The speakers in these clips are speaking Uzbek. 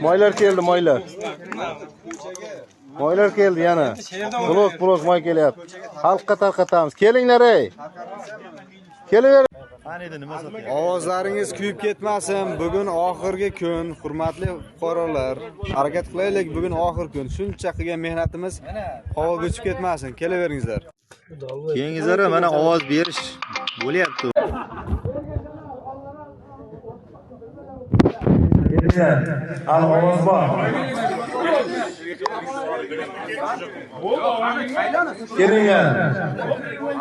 Moylar keldi, moylar. Moylar keldi yana. Buloq moy kelyapti. Xalqqa tarqatamiz. Kelinglar ey. Kelinglar. Ovozlaringiz kuyib ketmasin. Bugun oxirgi kun, hurmatli fuqarolar. Harakat qilaylik, bugun oxirgi kun. Shuncha qilgan mehnatimiz havoga uchib ketmasin. Kelaveringizlar. Keyingizlar mana ovoz berish bo'lyapti. Al ovoz bor. Kelinglar.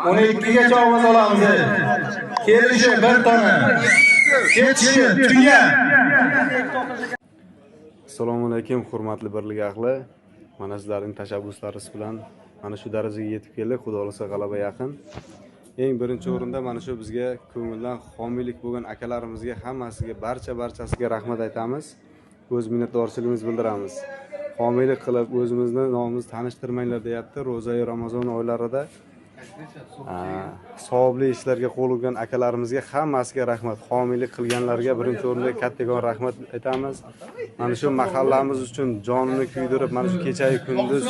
12 gacha ovoz olamiz. Kelishi bir tona. Ketishi tuya. Assalomu alaykum, hurmatli birlik ahli. Mana sizlarning tashabbuslaringiz bilan mana shu darajaga yetib keldik. Xudo xolasa g'alaba yaqin. Eng birinchi o'rinda mana shu bizga ko'ngildan homiylik bo'lgan akalarimizga hammasiga barchasiga rahmat aytamiz. O'z minnatdorchiligimizni bildiramiz. Homiylik qilib o'zimizni nomimizni tanishtirmanglar deyapti. Ro'za-yu Ramazon oylarida savobli ishlarga qo'l urgan akalarimizga hammasiga rahmat. Homiylik qilganlarga birinchi o'rinda kattakon rahmat aytamiz. Mana shu mahallamiz uchun jonini kuydirib, mana shu kecha-yu kunduz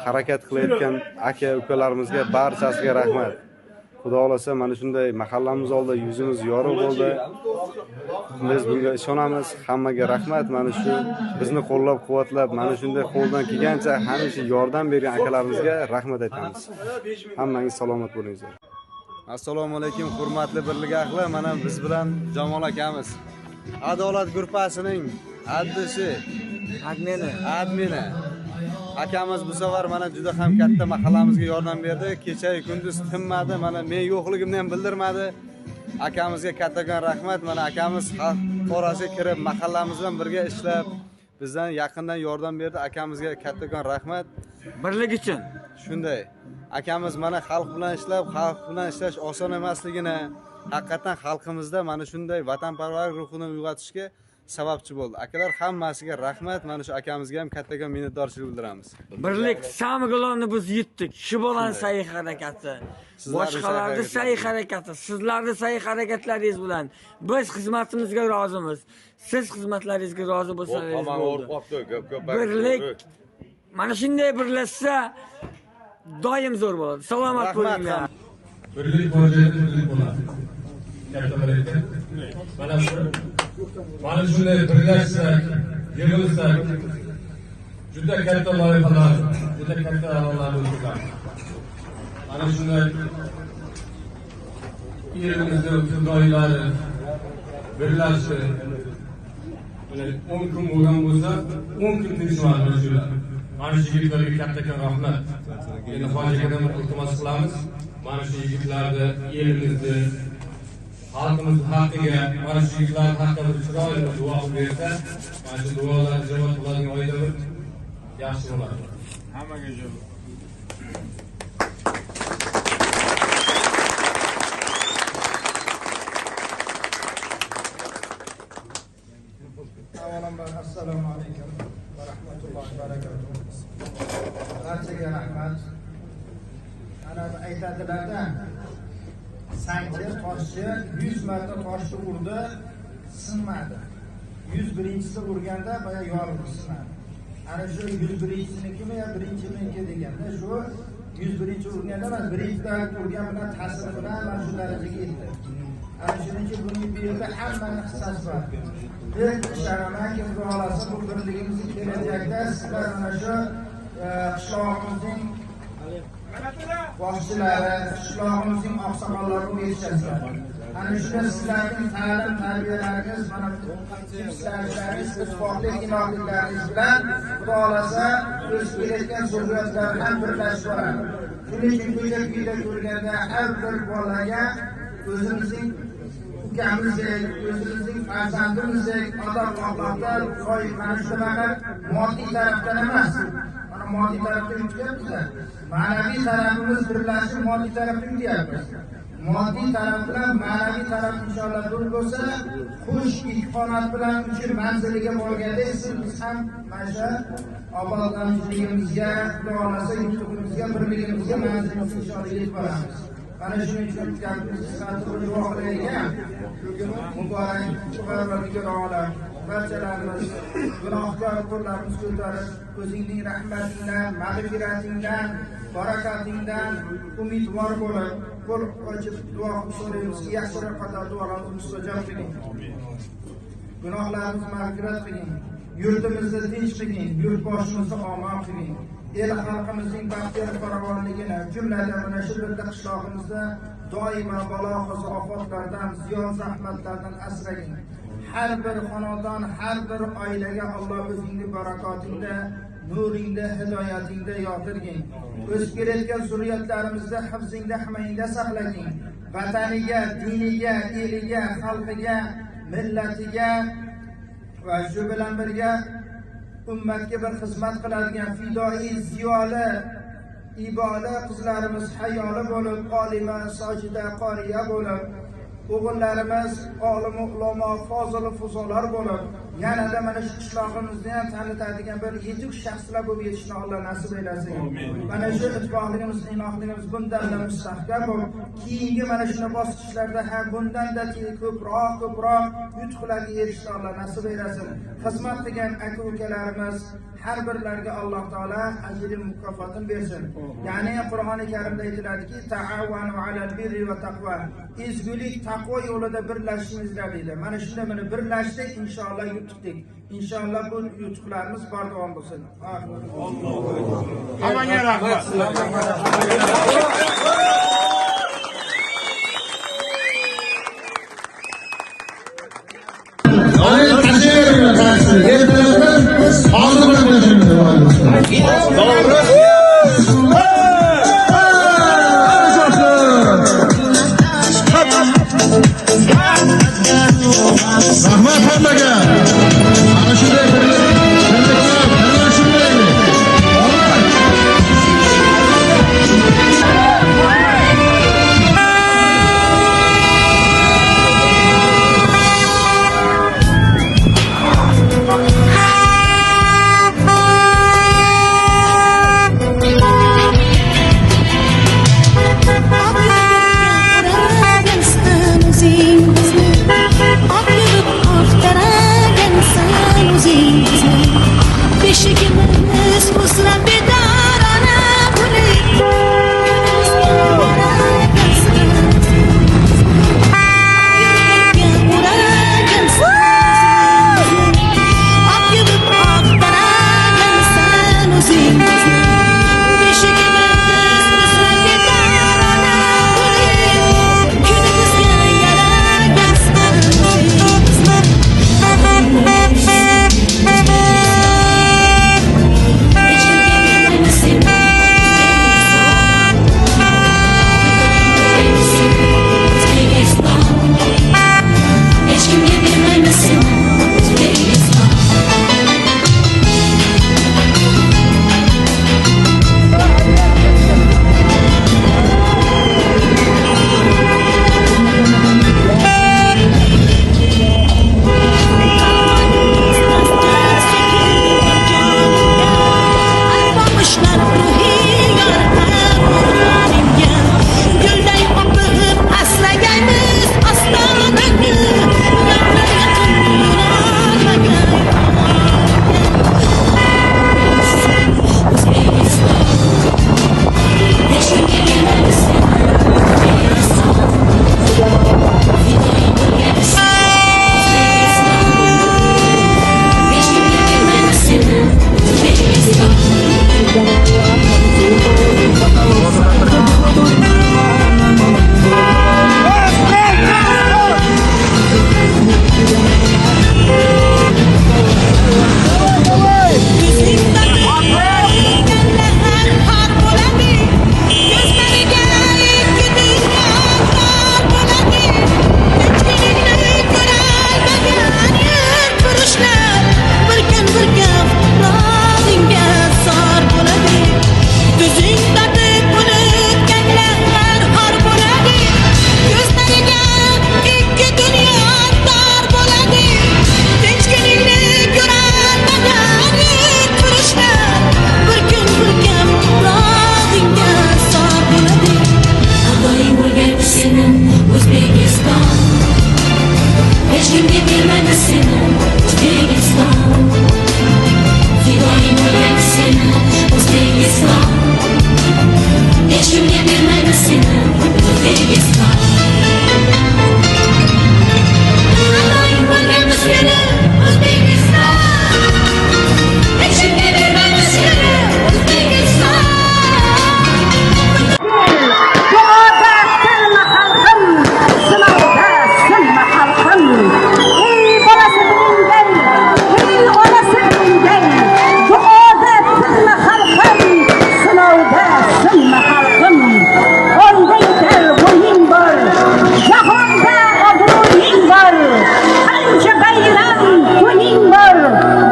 harakat qilayotgan aka-ukalarimizga barchasiga rahmat. Xudo xolasa mana shunday mahallamiz oldida yuzimiz yorug' bo'ldi. Biz bunga ishonamiz. Hammaga rahmat. Mana shu bizni qo'llab-quvvatlab, mana shunday qo'ldan kelgancha hamisha yordam bergan akalarimizga rahmat aytamiz. Hammangiz salomat bo'linglar. Assalomu alaykum, hurmatli birlik ahli. Mana biz bilan Jamol akamiz. Adolat gruppasining admini. Akamiz bu safar mana juda ham katta mahallamizga yordam berdi. Kecha-yu kunduz tinmadi. Mana men yo'qligimni ham bildirmadi. Akamizga kattakon rahmat. Mana akamiz xalq orasiga kirib, mahallamiz bilan birga ishlab, bizdan yaqindan yordam berdi. Akamizga kattakon rahmat. Birlik uchun. Shunday. Akamiz mana xalq bilan ishlash oson emasligini, haqiqatan xalqimizda mana shunday vatanparvarlik ruhini uyg'otishga sababchi bo'ldi. Akalar hammasiga rahmat. Mana shu akamizga ham kattakon minnatdorchilik bildiramiz. Birlik samg'ilonni biz yutdik. Shu bilan sa'y harakati. Boshqalarning sa'y harakati, sizlarning sa'y harakatlaringiz bilan biz xizmatimizga rozimiz. Siz xizmatlaringizga rozi bo'lsangiz bo'ldi. Birlik mana shunday birlashsa doim zo'r bo'ladi. Salomat bo'linglar. Birlik bo'ladi. Katta birlik. Mana shunday birlashsak, yig'ilsak, juda katta loyihalar, juda katta amallar o'tgan. Mana shunday yerimizda fidoyilari birlashib, 10 kun bo'lgan bo'lsa, 10 kun tinchmadi shular. Mana shu yigitlarga kattakon rahmat. Endi hojiga iltimos qilamiz. Mana shu yigitlarni elimizni xalqimiz haqqiga, mana shu yigitlar haqqida chiroyli duo bersa, mana shu duolar ijobat bo'ladigan oyda yaxshi bo'ladi. Hammaga ijobat. Avvalambor assalomu alaykum va rahmatullohi va barakatuh. Barchaga rahmat. Ana aytadilar-da, sanchi toshchi 100 marta toshni urdi, sinmadi. 101-chisi urganda boya yorib sinadi. Ana shu 101-chinikimi yo birinchi meniki deganda shu 101-chi urganda emas, birinchida urgan bilan ta'sir bilan mana shu darajaga yetdi. Ana shuning uchun buning bu yerda hammaning hissasi bor. Biz ishonamanki, Xudo xolasa bu birligimizni kelajakda sizlar mana shu qishlog'imizning boshchilari, qishlog'imizning oqsoqollari yetishasizlar. Ana shunda sizlarning ta'lim tarbiyalaringiz, mana ishlaringiz, isbotli inoqliklaringiz bilan Xudo xolasa o'sib kelayotgan zurriyotlar ham birlashib boradi. Shuning uchun ko'cha-ko'yda ko'rganda har bir bolaga o'zimizning ukamizdek, o'zimizning farzandimizdek odob-oqlobda qo'yib, mana shunaqa moddiy tarafdan emas. Mana moddiy tarafdan yutyapmiz. Ma'naviy tarafimiz birlashib, moddiy tarafni yutyapmiz. Moddiy taraf bilan ma'naviy taraf inshaalloh dur bo'lsa, xush ikqonat bilan uchun manziliga borganda siz ham mana shu obodonchiligimizga, Xudo xolasa yurtimizga, birligimizga, manzilimizga inshaalloh yetib boramiz. Mana shuning uchun gapimizni qisqartirib duo qilaylik. Muborak, xudolarga barchalarimiz gunohkor qo'llarimiz ko'tarib, o'zingning rahmatingdan, mag'firatingdan, barakatingdan umidvor bo'lib, qo'l ochib duo so'raymiz. Yaxshiroq qator duolarimizni mustajob qiling. Gunohlarimizni mag'firat qiling. Yurtimizni tinch qiling, yurtboshimizni omon qiling. El xalqimizning baxtiyor farovonligini, jumladan mana shu yerda qishlog'imizda doimo balo ofatlardan, ziyon zahmatlardan asragin. Har bir xonadon, har bir oilaga Alloh o'zingning barakotingda, nuringda, hidoyatingda yotirgin. O'sib kelayotgan zurriyotlarimizda hifzingda, himoyangda saqlagin. Vataniga, diniga, eliga, xalqiga, millatiga va shu bilan birga ummatga bir xizmat qiladigan fidoi, ziyoli, iboda qizlarimiz hayoli bo'lib, olima, sojida, qoriya bo'lib, o'g'illarimiz olim, ulamo, fozil, fuzolar bo'lib, yanada mana shu qishlog'imizni ham tanitadigan bir yetuk shaxslar bo'lib yetishni Alloh nasib eylesin. Mana shu ittifoqligimiz, inoqligimiz bundan-da mustahkam bo'lib, keyingi mana shuna bosqichlarda ham bundan-da ko'proq yutuqlarga erishishni Alloh nasib eylesin. Xizmat qilgan aka-ukalarimiz har birlariga Alloh taolo ajr mukofotini bersin. Ya'ni Qur'oni Karimda aytiladiki, ta'awanu alal birri va taqvo. Ezgulik, taqvo yo'lida birlashingizlar deydi. Mana shunda mana birlashdik, inshaalloh yutuqdik. İnşallah bu yutuqlarimiz bardavom bo'lsin. Hammaga rahmat. Rahmat hammaga. Ana shunday birlik,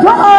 Allah